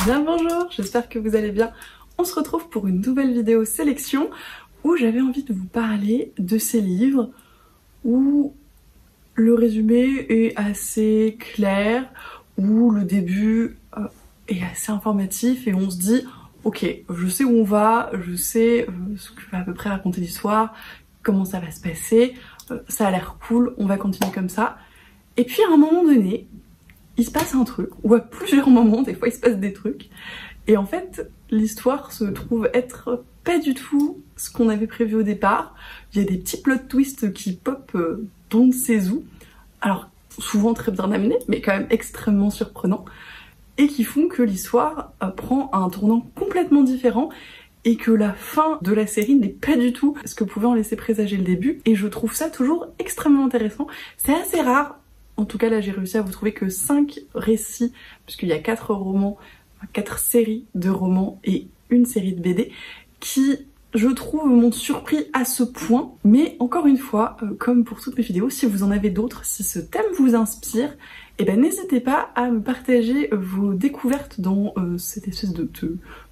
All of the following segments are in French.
Bien bonjour, j'espère que vous allez bien. On se retrouve pour une nouvelle vidéo sélection où j'avais envie de vous parler de ces livres où le résumé est assez clair, où le début est assez informatif et on se dit ok, je sais où on va, je sais ce que va à peu près raconter l'histoire, comment ça va se passer, ça a l'air cool, on va continuer comme ça. Et puis à un moment donné, il se passe un truc, ou à plusieurs moments, des fois il se passe des trucs, et en fait l'histoire se trouve être pas du tout ce qu'on avait prévu au départ. Il y a des petits plot twists qui pop d'on ne sait où, alors souvent très bien amenés, mais quand même extrêmement surprenants, et qui font que l'histoire prend un tournant complètement différent, et que la fin de la série n'est pas du tout ce que pouvait en laisser présager le début, et je trouve ça toujours extrêmement intéressant. C'est assez rare. En tout cas là j'ai réussi à vous trouver que 5 récits, puisqu'il y a 4 romans, 4 séries de romans et une série de BD qui, je trouve, m'ont surpris à ce point. Mais encore une fois, comme pour toutes mes vidéos, si vous en avez d'autres, si ce thème vous inspire, eh ben n'hésitez pas à me partager vos découvertes dans cette espèce de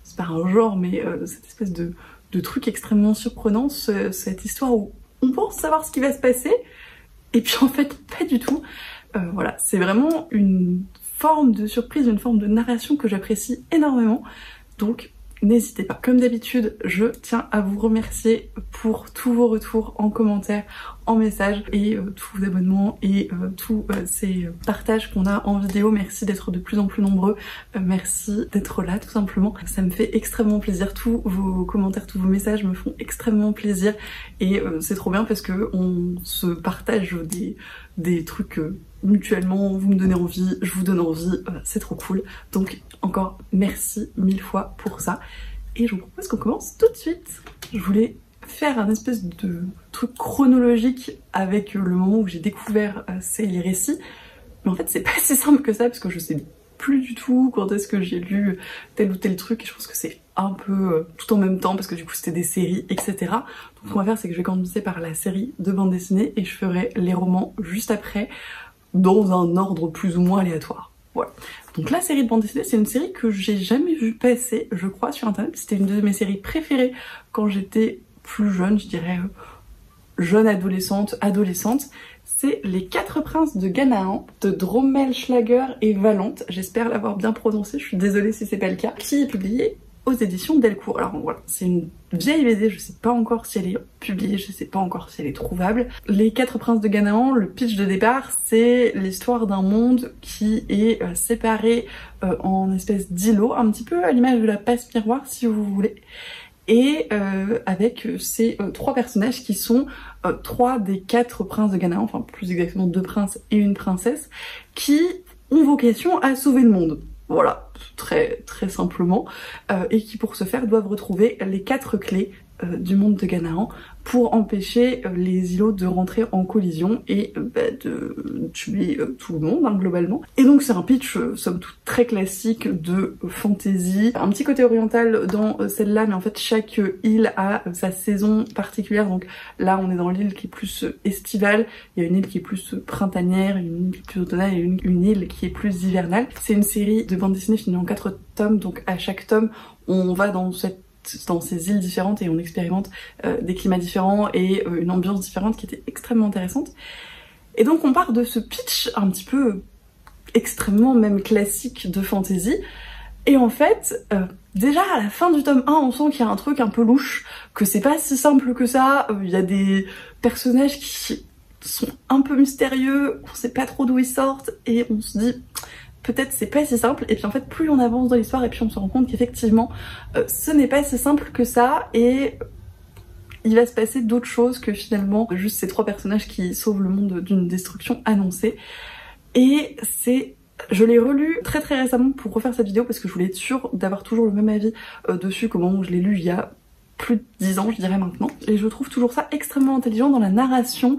c'est pas un genre, mais cette espèce de truc extrêmement surprenant, cette histoire où on pense savoir ce qui va se passer, et puis en fait pas du tout. Voilà, c'est vraiment une forme de surprise, une forme de narration que j'apprécie énormément, donc n'hésitez pas. Comme d'habitude, je tiens à vous remercier pour tous vos retours en commentaire, en message, et tous vos abonnements et tous ces partages qu'on a en vidéo. Merci d'être de plus en plus nombreux, merci d'être là tout simplement. Ça me fait extrêmement plaisir, tous vos commentaires, tous vos messages me font extrêmement plaisir, et c'est trop bien parce que on se partage des trucs mutuellement, vous me donnez envie, je vous donne envie, c'est trop cool. Donc encore merci 1000 fois pour ça. Et je vous propose qu'on commence tout de suite. Je voulais faire un espèce de truc chronologique avec le moment où j'ai découvert ces récits. Mais en fait c'est pas si simple que ça parce que je sais plus du tout quand est-ce que j'ai lu tel ou tel truc, et je pense que c'est un peu tout en même temps parce que du coup c'était des séries, etc. Donc ce qu'on va faire, c'est que je vais commencer par la série de bande dessinée et je ferai les romans juste après, dans un ordre plus ou moins aléatoire. Voilà. Donc la série de bande dessinée, c'est une série que j'ai jamais vue passer, je crois, sur internet. C'était une de mes séries préférées quand j'étais plus jeune, je dirais jeune adolescente. C'est Les 4 princes de Ganaan de Drommelschlager et Valente. J'espère l'avoir bien prononcé, je suis désolée si c'est pas le cas. Qui est publié aux éditions Delcourt. Alors voilà, c'est une vieille BD, je sais pas encore si elle est publiée, je sais pas encore si elle est trouvable. Les 4 princes de Ganaan, le pitch de départ, c'est l'histoire d'un monde qui est séparé en espèce d'îlots, un petit peu à l'image de la passe miroir si vous voulez. Et avec ces 3 personnages qui sont 3 des 4 princes de Ganaan, enfin plus exactement 2 princes et une princesse, qui ont vocation à sauver le monde. Voilà, très simplement, et qui pour ce faire doivent retrouver les 4 clés du monde de Ganaan pour empêcher les îlots de rentrer en collision et de tuer tout le monde, hein, globalement. Et donc c'est un pitch somme toute très classique de fantasy, un petit côté oriental dans celle-là, mais en fait chaque île a sa saison particulière. Donc là on est dans l'île qui est plus estivale, il y a une île qui est plus printanière, une île qui est plus automnale et une île qui est plus hivernale. C'est une série de bande dessinée finie en 4 tomes, donc à chaque tome on va dans ces îles différentes et on expérimente des climats différents et une ambiance différente qui était extrêmement intéressante. Et donc on part de ce pitch un petit peu extrêmement même classique de fantasy, et en fait déjà à la fin du tome 1 on sent qu'il y a un truc un peu louche, que c'est pas si simple que ça. Il y a des personnages qui sont un peu mystérieux, on sait pas trop d'où ils sortent et on se dit peut-être c'est pas si simple, et puis en fait plus on avance dans l'histoire et puis on se rend compte qu'effectivement ce n'est pas si simple que ça, et il va se passer d'autres choses que finalement juste ces 3 personnages qui sauvent le monde d'une destruction annoncée. Et je l'ai relu très récemment pour refaire cette vidéo parce que je voulais être sûre d'avoir toujours le même avis dessus qu'au moment où je l'ai lu il y a plus de 10 ans je dirais maintenant, et je trouve toujours ça extrêmement intelligent dans la narration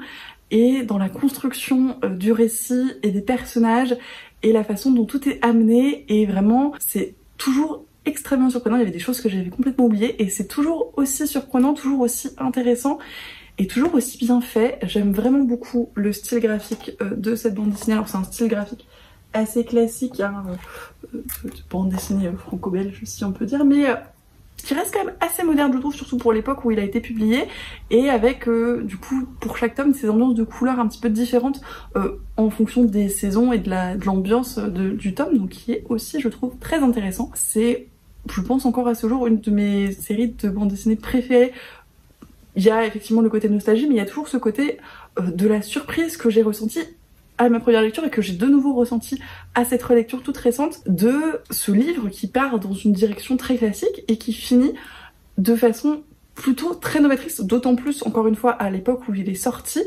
et dans la construction du récit et des personnages et la façon dont tout est amené, et vraiment c'est toujours extrêmement surprenant. Il y avait des choses que j'avais complètement oubliées et c'est toujours aussi surprenant, toujours aussi intéressant et toujours aussi bien fait. J'aime vraiment beaucoup le style graphique de cette bande dessinée. Alors c'est un style graphique assez classique, hein, de bande dessinée franco-belge si on peut dire, mais qui reste quand même assez moderne je trouve, surtout pour l'époque où il a été publié, et avec du coup pour chaque tome ces ambiances de couleurs un petit peu différentes en fonction des saisons et de l'ambiance du tome, donc qui est aussi je trouve très intéressant. C'est, je pense encore à ce jour, une de mes séries de bande dessinée préférées. Il y a effectivement le côté nostalgie, mais il y a toujours ce côté de la surprise que j'ai ressenti à ma première lecture et que j'ai de nouveau ressenti à cette relecture toute récente de ce livre qui part dans une direction très classique et qui finit de façon plutôt très novatrice, d'autant plus encore une fois à l'époque où il est sorti,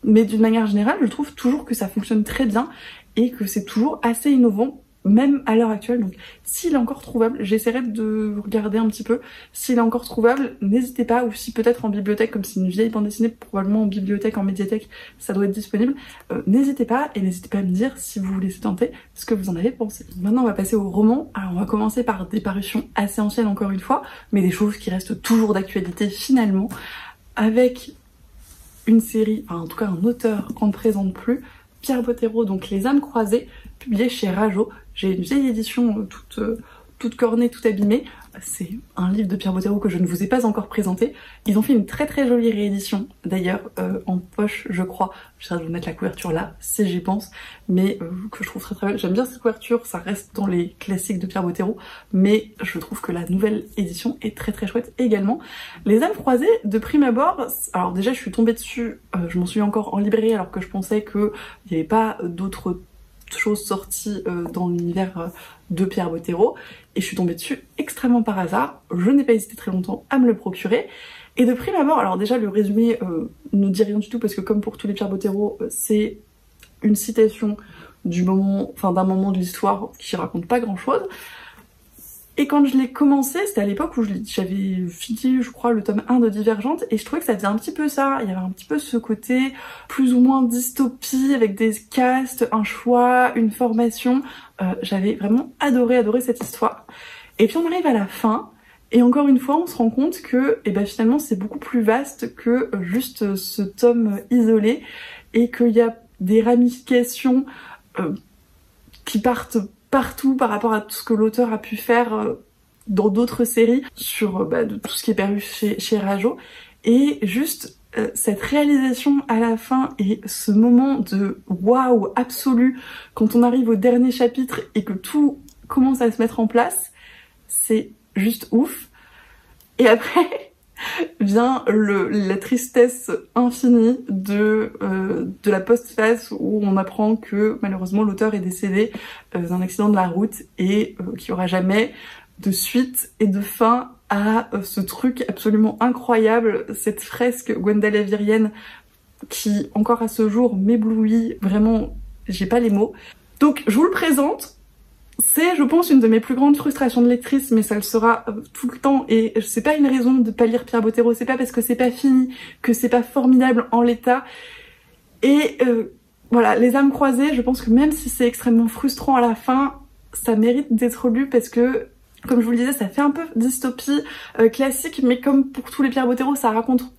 mais d'une manière générale je trouve toujours que ça fonctionne très bien et que c'est toujours assez innovant même à l'heure actuelle. Donc s'il est encore trouvable, j'essaierai de regarder un petit peu, s'il est encore trouvable, n'hésitez pas, ou si peut-être en bibliothèque, comme c'est une vieille bande dessinée, probablement en bibliothèque, en médiathèque, ça doit être disponible, n'hésitez pas, et n'hésitez pas à me dire si vous vous laissez tenter ce que vous en avez pensé. Maintenant on va passer au roman. Alors on va commencer par des parutions assez anciennes encore une fois, mais des choses qui restent toujours d'actualité finalement, avec une série, enfin en tout cas un auteur qu'on ne présente plus, Pierre Bottero, donc Les âmes croisées, publié chez Rajo. J'ai une vieille édition toute cornée, toute abîmée. C'est un livre de Pierre Bottero que je ne vous ai pas encore présenté. Ils ont fait une très très jolie réédition, d'ailleurs en poche je crois. J'essaie de vous mettre la couverture là, si j'y pense, mais que je trouve très très belle. J'aime bien cette couverture, ça reste dans les classiques de Pierre Bottero, mais je trouve que la nouvelle édition est très très chouette également. Les âmes croisées, de prime abord, alors déjà je suis tombée dessus, je m'en souviens encore en librairie alors que je pensais qu'il n'y avait pas d'autres choses sorties dans l'univers de Pierre Bottero, et je suis tombée dessus extrêmement par hasard. Je n'ai pas hésité très longtemps à me le procurer, et de prime abord, alors déjà le résumé ne dit rien du tout parce que comme pour tous les Pierre Bottero, c'est une citation du moment, enfin d'un moment de l'histoire qui raconte pas grand chose. Et quand je l'ai commencé, c'était à l'époque où j'avais fini, je crois, le tome 1 de Divergente, et je trouvais que ça faisait un petit peu ça. Il y avait un petit peu ce côté plus ou moins dystopie, avec des castes, un choix, une formation. J'avais vraiment adoré cette histoire. Et puis on arrive à la fin, et encore une fois, on se rend compte que finalement c'est beaucoup plus vaste que juste ce tome isolé, et qu'il y a des ramifications qui partent partout par rapport à tout ce que l'auteur a pu faire dans d'autres séries sur de tout ce qui est paru chez Rajo, et juste cette réalisation à la fin et ce moment de waouh absolu quand on arrive au dernier chapitre et que tout commence à se mettre en place, c'est juste ouf. Et après vient la tristesse infinie de la postface où on apprend que malheureusement l'auteur est décédé d'un accident de la route et qu'il n'y aura jamais de suite et de fin à ce truc absolument incroyable, cette fresque gwendalévirienne qui encore à ce jour m'éblouit, vraiment j'ai pas les mots. Donc je vous le présente. C'est, je pense, une de mes plus grandes frustrations de lectrice, mais ça le sera tout le temps, et c'est pas une raison de pas lire Pierre Bottero, c'est pas parce que c'est pas fini, que c'est pas formidable en l'état. Et voilà, Les âmes croisées, je pense que même si c'est extrêmement frustrant à la fin, ça mérite d'être lu parce que, comme je vous le disais, ça fait un peu dystopie classique, mais comme pour tous les Pierre Bottero, ça raconte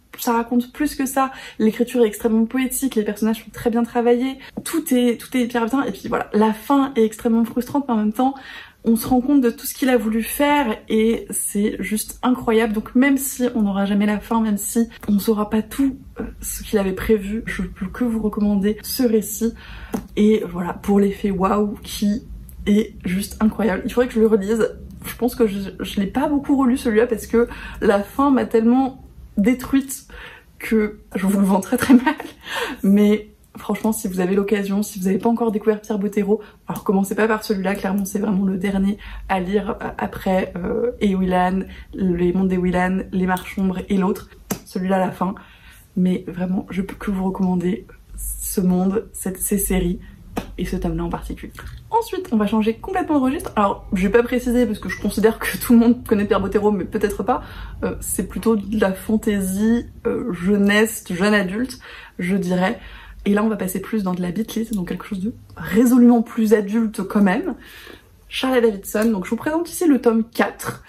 plus que ça. L'écriture est extrêmement poétique, les personnages sont très bien travaillés, tout est hyper bien, et puis voilà, la fin est extrêmement frustrante, mais en même temps, on se rend compte de tout ce qu'il a voulu faire, et c'est juste incroyable. Donc même si on n'aura jamais la fin, même si on saura pas tout ce qu'il avait prévu, je peux que vous recommander ce récit, et voilà, pour l'effet waouh qui est juste incroyable. Il faudrait que je le relise. Je pense que je l'ai pas beaucoup relu celui-là parce que la fin m'a tellement détruite que je vous le vends très très mal, mais franchement si vous avez l'occasion, si vous n'avez pas encore découvert Pierre Bottero, alors commencez pas par celui-là, clairement c'est vraiment le dernier à lire après Ewilan, Les Mondes d'Ewilan, Les Marches Sombres et l'autre, celui-là à la fin, mais vraiment je peux que vous recommander ce monde, ces séries et ce tome-là en particulier. Ensuite, on va changer complètement de registre. Alors, je vais pas préciser parce que je considère que tout le monde connaît Pierre Bottero, mais peut-être pas. C'est plutôt de la fantaisie jeunesse, jeune adulte, je dirais. Et là, on va passer plus dans de la beatlist, donc quelque chose de résolument plus adulte quand même. Charlie Davidson. Donc, je vous présente ici le tome 4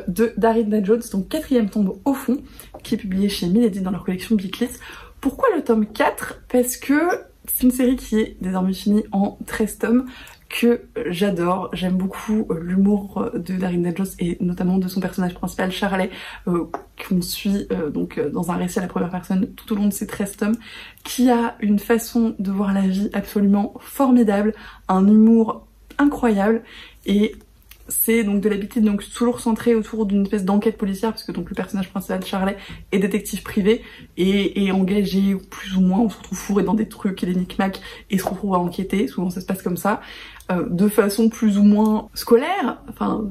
de Darina Jones, donc 4e tome au fond, qui est publié chez Milady dans leur collection Beatlist. Pourquoi le tome 4 ? Parce que c'est une série qui est désormais finie en 13 tomes, que j'adore. J'aime beaucoup l'humour de Darren Jones et notamment de son personnage principal Charlie, qu'on suit donc dans un récit à la première personne tout au long de ces 13 tomes, qui a une façon de voir la vie absolument formidable, un humour incroyable, et c'est donc de la BT, donc toujours centré autour d'une espèce d'enquête policière, parce que donc le personnage principal Charlie est détective privé et engagé plus ou moins, on se retrouve fourré dans des trucs et des knick-knack et se retrouve à enquêter, souvent ça se passe comme ça, de façon plus ou moins scolaire, enfin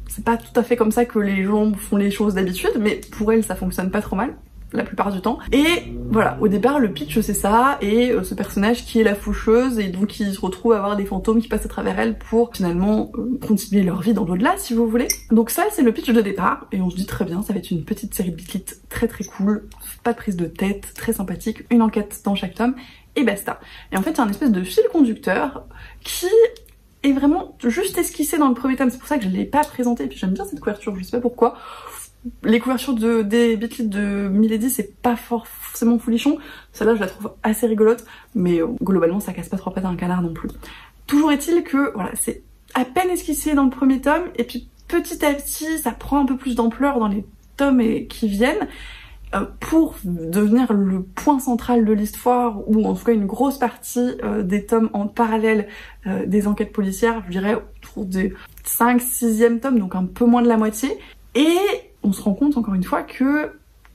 c'est pas tout à fait comme ça que les gens font les choses d'habitude, mais pour elle ça fonctionne pas trop mal la plupart du temps. Et voilà, au départ le pitch c'est ça, et ce personnage qui est la faucheuse, et donc qui se retrouve à avoir des fantômes qui passent à travers elle pour finalement continuer leur vie dans l'au-delà si vous voulez. Donc ça c'est le pitch de départ, et on se dit très bien, ça va être une petite série de Beat Lit très très cool, pas de prise de tête, très sympathique, une enquête dans chaque tome, et basta. Et en fait il y a un espèce de fil conducteur qui est vraiment juste esquissé dans le premier tome, c'est pour ça que je l'ai pas présenté, et puis j'aime bien cette couverture, je sais pas pourquoi. Les couvertures des Beat Lit de Milady c'est pas forcément folichon, celle-là je la trouve assez rigolote, mais globalement ça casse pas trois pattes à un canard non plus. Toujours est-il que voilà, c'est à peine esquissé dans le premier tome, et puis petit à petit ça prend un peu plus d'ampleur dans les tomes qui viennent, pour devenir le point central de l'histoire, ou en tout cas une grosse partie des tomes en parallèle des enquêtes policières, je dirais autour des 5-6e tome, donc un peu moins de la moitié, et on se rend compte encore une fois que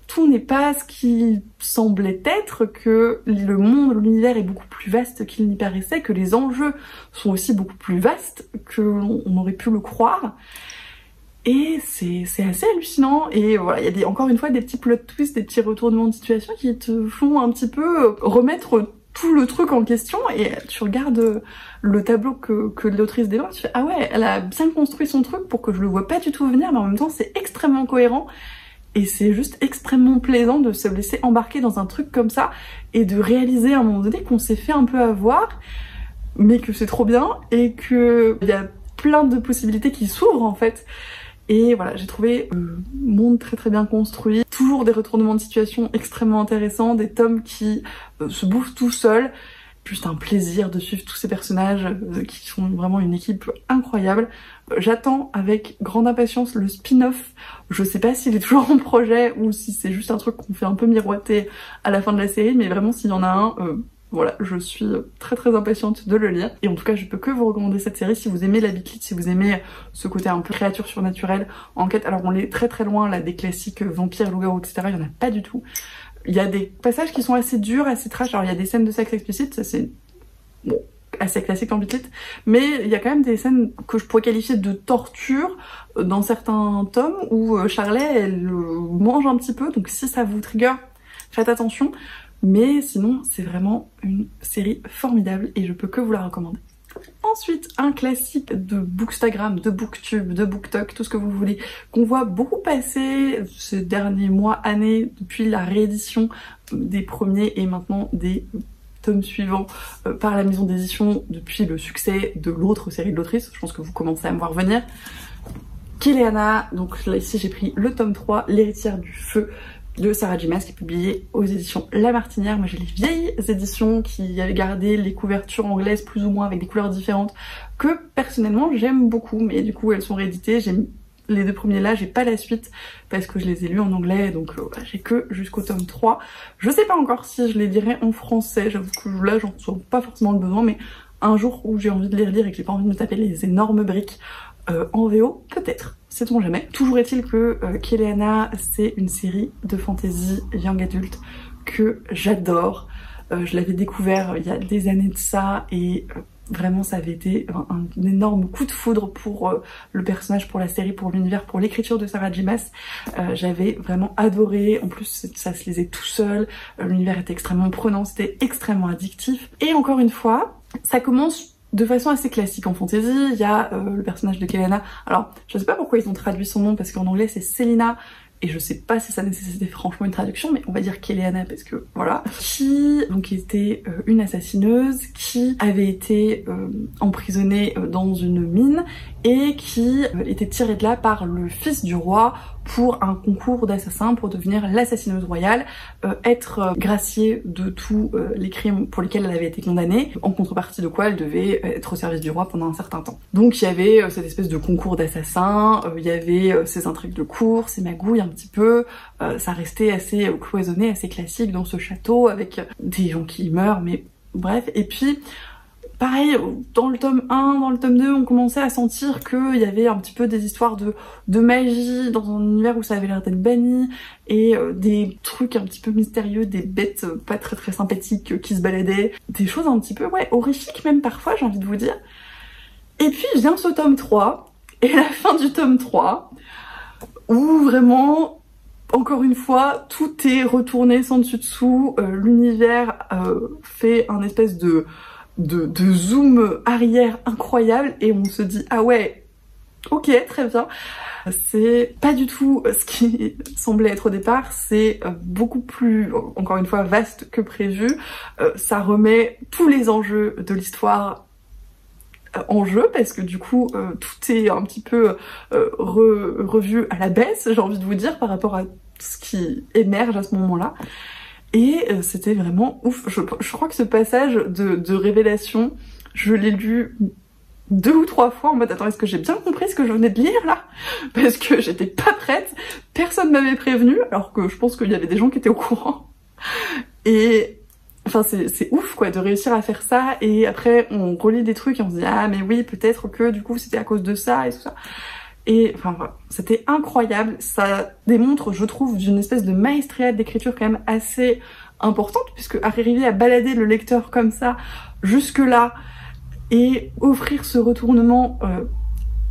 tout n'est pas ce qu'il semblait être, que le monde, l'univers est beaucoup plus vaste qu'il n'y paraissait, que les enjeux sont aussi beaucoup plus vastes que l'on aurait pu le croire. Et c'est assez hallucinant, et voilà, il y a encore une fois des petits plot twists, des petits retournements de situation qui te font un petit peu remettre tout le truc en question, et tu regardes le tableau que l'autrice dévoile, tu fais ah ouais, elle a bien construit son truc pour que je le vois pas du tout venir, mais en même temps c'est extrêmement cohérent, et c'est juste extrêmement plaisant de se laisser embarquer dans un truc comme ça, et de réaliser à un moment donné qu'on s'est fait un peu avoir, mais que c'est trop bien, et que il y a plein de possibilités qui s'ouvrent en fait. Et voilà, j'ai trouvé le monde très très bien construit, toujours des retournements de situation extrêmement intéressants, des tomes qui se bouffent tout seuls, juste un plaisir de suivre tous ces personnages qui sont vraiment une équipe incroyable. J'attends avec grande impatience le spin-off, je sais pas s'il est toujours en projet ou si c'est juste un truc qu'on fait un peu miroiter à la fin de la série, mais vraiment s'il y en a un, voilà, je suis très très impatiente de le lire. Et en tout cas, je peux que vous recommander cette série si vous aimez la Beat Lit, si vous aimez ce côté un peu créature surnaturelle, enquête. Alors on est très très loin là des classiques vampires, loups-garous, etc. Il y en a pas du tout. Il y a des passages qui sont assez durs, assez trash. Alors il y a des scènes de sexe explicite, ça c'est bon, assez classique en Beat Lit, mais il y a quand même des scènes que je pourrais qualifier de torture dans certains tomes où Charlie elle mange un petit peu, donc si ça vous trigger, faites attention. Mais sinon, c'est vraiment une série formidable et je peux que vous la recommander. Ensuite, un classique de Bookstagram, de Booktube, de Booktok, tout ce que vous voulez, qu'on voit beaucoup passer ces derniers mois, années, depuis la réédition des premiers et maintenant des tomes suivants par la maison d'édition depuis le succès de l'autre série de l'autrice. Je pense que vous commencez à me voir venir. Keleana, donc là ici j'ai pris le tome 3, L'héritière du feu, de Sarah J. Maas, qui est publié aux éditions La Martinière. Moi j'ai les vieilles éditions qui avaient gardé les couvertures anglaises plus ou moins avec des couleurs différentes, que personnellement j'aime beaucoup, mais du coup elles sont rééditées. J'aime les deux premiers là, j'ai pas la suite parce que je les ai lus en anglais, donc j'ai que jusqu'au tome 3. Je sais pas encore si je les lirai en français, j'avoue que là j'en sens pas forcément le besoin, mais un jour où j'ai envie de les relire et que j'ai pas envie de me taper les énormes briques en VO, peut-être, sait-on jamais. Toujours est-il que Keleana, c'est une série de fantasy young adulte que j'adore. Je l'avais découvert il y a des années de ça, et vraiment ça avait été un énorme coup de foudre pour le personnage, pour la série, pour l'univers, pour l'écriture de Sarah J. Maas. J'avais vraiment adoré, en plus ça se lisait tout seul, l'univers était extrêmement prenant, c'était extrêmement addictif. Et encore une fois, ça commence de façon assez classique en fantasy. Il y a le personnage de Keleana. Alors, je sais pas pourquoi ils ont traduit son nom, parce qu'en anglais c'est Selina, et je sais pas si ça nécessitait franchement une traduction, mais on va dire Keleana parce que voilà. Qui donc était une assassineuse, qui avait été emprisonnée dans une mine, et qui était tirée de là par le fils du roi pour un concours d'assassin pour devenir l'assassineuse royale, être graciée de tous les crimes pour lesquels elle avait été condamnée, en contrepartie de quoi elle devait être au service du roi pendant un certain temps. Donc il y avait cette espèce de concours d'assassins, il y avait ces intrigues de cour, ces magouilles un petit peu, ça restait assez cloisonné, assez classique dans ce château avec des gens qui meurent, mais bref. Et puis pareil, dans le tome 1, dans le tome 2, on commençait à sentir qu'il y avait un petit peu des histoires de magie dans un univers où ça avait l'air d'être banni, et des trucs un petit peu mystérieux, des bêtes pas très sympathiques qui se baladaient, des choses un petit peu, ouais, horrifiques même parfois, j'ai envie de vous dire. Et puis vient ce tome 3, et la fin du tome 3, où vraiment, encore une fois, tout est retourné sans dessus-dessous, l'univers fait un espèce de zoom arrière incroyable et on se dit ah ouais, ok, très bien. C'est pas du tout ce qui semblait être au départ, c'est beaucoup plus, encore une fois, vaste que prévu. Ça remet tous les enjeux de l'histoire en jeu parce que du coup tout est un petit peu revu à la baisse, j'ai envie de vous dire, par rapport à ce qui émerge à ce moment-là. Et c'était vraiment ouf. Je crois que ce passage de révélation, je l'ai lu 2 ou 3 fois en mode attends, est-ce que j'ai bien compris ce que je venais de lire là? Parce que j'étais pas prête, personne m'avait prévenu, alors que je pense qu'il y avait des gens qui étaient au courant. Et enfin c'est ouf quoi de réussir à faire ça, et après on relit des trucs et on se dit ah mais oui, peut-être que du coup c'était à cause de ça et tout ça. Et enfin voilà, c'était incroyable, ça démontre, je trouve, d'une espèce de maestria d'écriture quand même assez importante, puisque arriver à balader le lecteur comme ça, jusque là, et offrir ce retournement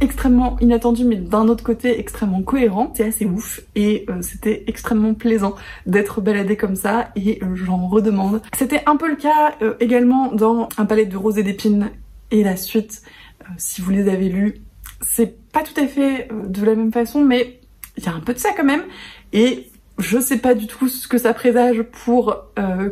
extrêmement inattendu, mais d'un autre côté extrêmement cohérent, c'est assez ouf, et c'était extrêmement plaisant d'être baladé comme ça, et j'en redemande. C'était un peu le cas également dans Un palais de roses et d'épines et la suite, si vous les avez lus. C'est pas tout à fait de la même façon, mais il y a un peu de ça quand même, et je sais pas du tout ce que ça présage pour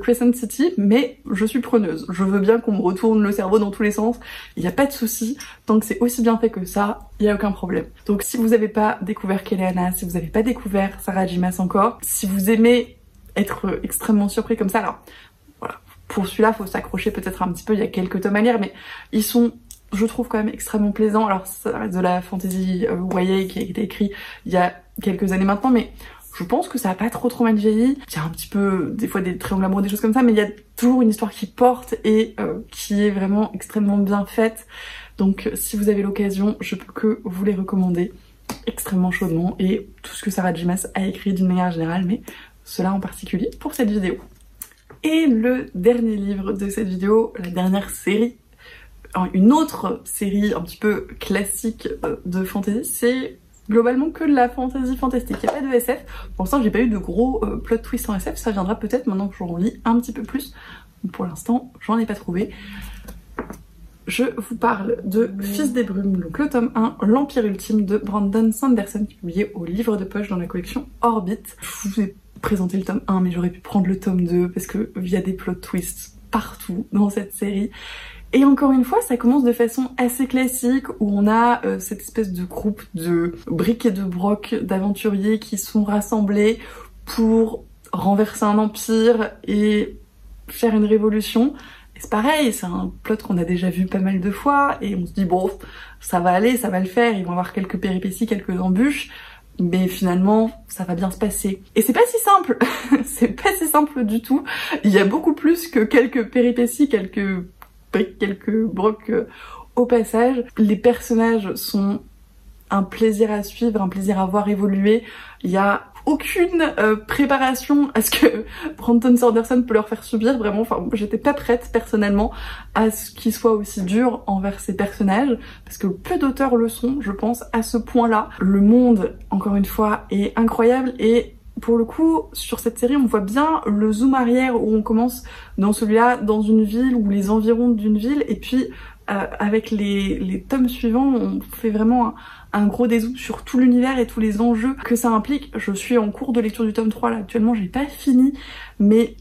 Crescent City, mais je suis preneuse. Je veux bien qu'on me retourne le cerveau dans tous les sens, il n'y a pas de souci, tant que c'est aussi bien fait que ça, il n'y a aucun problème. Donc si vous n'avez pas découvert Keleana, si vous n'avez pas découvert Sarah J. Maas encore, si vous aimez être extrêmement surpris comme ça, alors voilà, pour celui-là faut s'accrocher peut-être un petit peu, il y a quelques tomes à lire, mais ils sont, je trouve, quand même extrêmement plaisant. Alors ça reste de la fantasy YA qui a été écrit il y a quelques années maintenant, mais je pense que ça a pas trop mal vieilli. Il y a un petit peu des fois des triangles amoureux, des choses comme ça, mais il y a toujours une histoire qui porte et qui est vraiment extrêmement bien faite. Donc si vous avez l'occasion, je peux que vous les recommander extrêmement chaudement, et tout ce que Sarah J. Maas a écrit d'une manière générale, mais cela en particulier pour cette vidéo. Et le dernier livre de cette vidéo, la dernière série, une autre série un petit peu classique de fantasy, c'est globalement que de la fantasy fantastique, il n'y a pas de SF. Pour l'instant j'ai pas eu de gros plot twist en SF, ça viendra peut-être maintenant que j'en lis un petit peu plus. Pour l'instant j'en ai pas trouvé. Je vous parle de Fils des Brumes, donc le tome 1, L'Empire Ultime de Brandon Sanderson, qui est publié au livre de poche dans la collection Orbit. Je vous ai présenté le tome 1, mais j'aurais pu prendre le tome 2 parce qu'il y a des plot twists partout dans cette série. Et encore une fois, ça commence de façon assez classique, où on a cette espèce de groupe de briques et de brocs d'aventuriers qui sont rassemblés pour renverser un empire et faire une révolution. Et c'est pareil, c'est un plot qu'on a déjà vu pas mal de fois, et on se dit bon, ça va aller, ça va le faire, ils vont avoir quelques péripéties, quelques embûches, mais finalement, ça va bien se passer. Et c'est pas si simple, c'est pas si simple du tout. Il y a beaucoup plus que quelques péripéties, quelques brocs au passage. Les personnages sont un plaisir à suivre, un plaisir à voir évoluer. Il y a aucune préparation à ce que Brandon Sanderson peut leur faire subir, vraiment. Enfin, j'étais pas prête personnellement à ce qu'il soit aussi dur envers ces personnages, parce que peu d'auteurs le sont, je pense, à ce point-là. Le monde, encore une fois, est incroyable, et pour le coup, sur cette série, on voit bien le zoom arrière où on commence dans celui-là, dans une ville ou les environs d'une ville, et puis avec les tomes suivants, on fait vraiment un gros dézoom sur tout l'univers et tous les enjeux que ça implique. Je suis en cours de lecture du tome 3 là, actuellement, j'ai pas fini, mais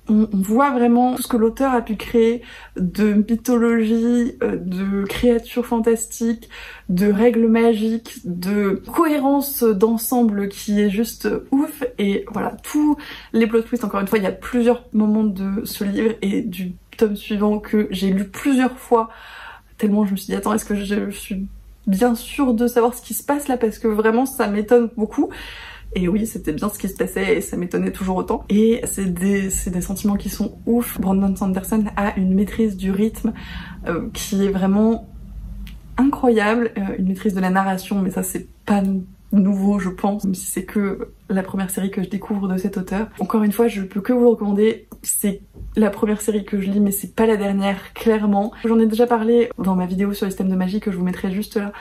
on voit vraiment tout ce que l'auteur a pu créer de mythologie, de créatures fantastiques, de règles magiques, de cohérence d'ensemble qui est juste ouf. Et voilà, tous les plot twists, encore une fois, il y a plusieurs moments de ce livre et du tome suivant que j'ai lu plusieurs fois, tellement je me suis dit attends, est-ce que je suis bien sûre de savoir ce qui se passe là, parce que vraiment ça m'étonne beaucoup. Et oui, c'était bien ce qui se passait et ça m'étonnait toujours autant. Et c'est des sentiments qui sont ouf. Brandon Sanderson a une maîtrise du rythme qui est vraiment incroyable. Une maîtrise de la narration, mais ça c'est pas nouveau je pense, même si c'est que la première série que je découvre de cet auteur. Encore une fois, je peux que vous le recommander. C'est la première série que je lis, mais c'est pas la dernière, clairement. J'en ai déjà parlé dans ma vidéo sur les systèmes de magie que je vous mettrai juste là.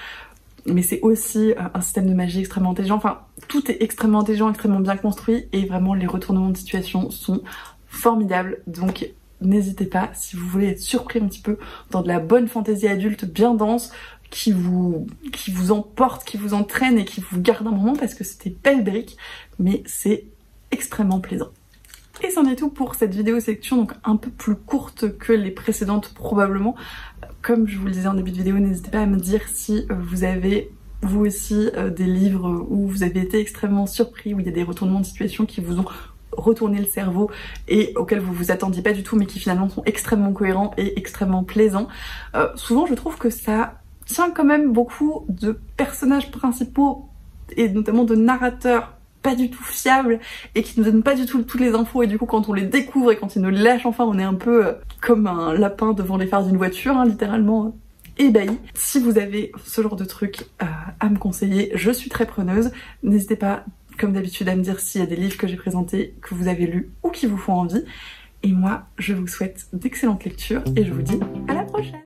Mais c'est aussi un système de magie extrêmement intelligent. Enfin, tout est extrêmement intelligent, extrêmement bien construit et vraiment les retournements de situation sont formidables. Donc n'hésitez pas, si vous voulez être surpris un petit peu dans de la bonne fantaisie adulte bien dense, qui vous emporte, qui vous entraîne et qui vous garde un moment, parce que c'était belle brique, mais c'est extrêmement plaisant. Et c'en est tout pour cette vidéo sélection, donc un peu plus courte que les précédentes probablement. Comme je vous le disais en début de vidéo, n'hésitez pas à me dire si vous avez vous aussi des livres où vous avez été extrêmement surpris, où il y a des retournements de situation qui vous ont retourné le cerveau et auxquels vous vous attendiez pas du tout, mais qui finalement sont extrêmement cohérents et extrêmement plaisants. Souvent je trouve que ça tient quand même beaucoup de personnages principaux et notamment de narrateurs pas du tout fiables et qui nous donnent pas du tout toutes les infos, et du coup quand on les découvre et quand ils nous lâchent enfin, on est un peu comme un lapin devant les phares d'une voiture, hein, littéralement ébahi. Si vous avez ce genre de truc à me conseiller, je suis très preneuse. N'hésitez pas, comme d'habitude, à me dire s'il y a des livres que j'ai présentés, que vous avez lus ou qui vous font envie. Et moi, je vous souhaite d'excellentes lectures et je vous dis à la prochaine!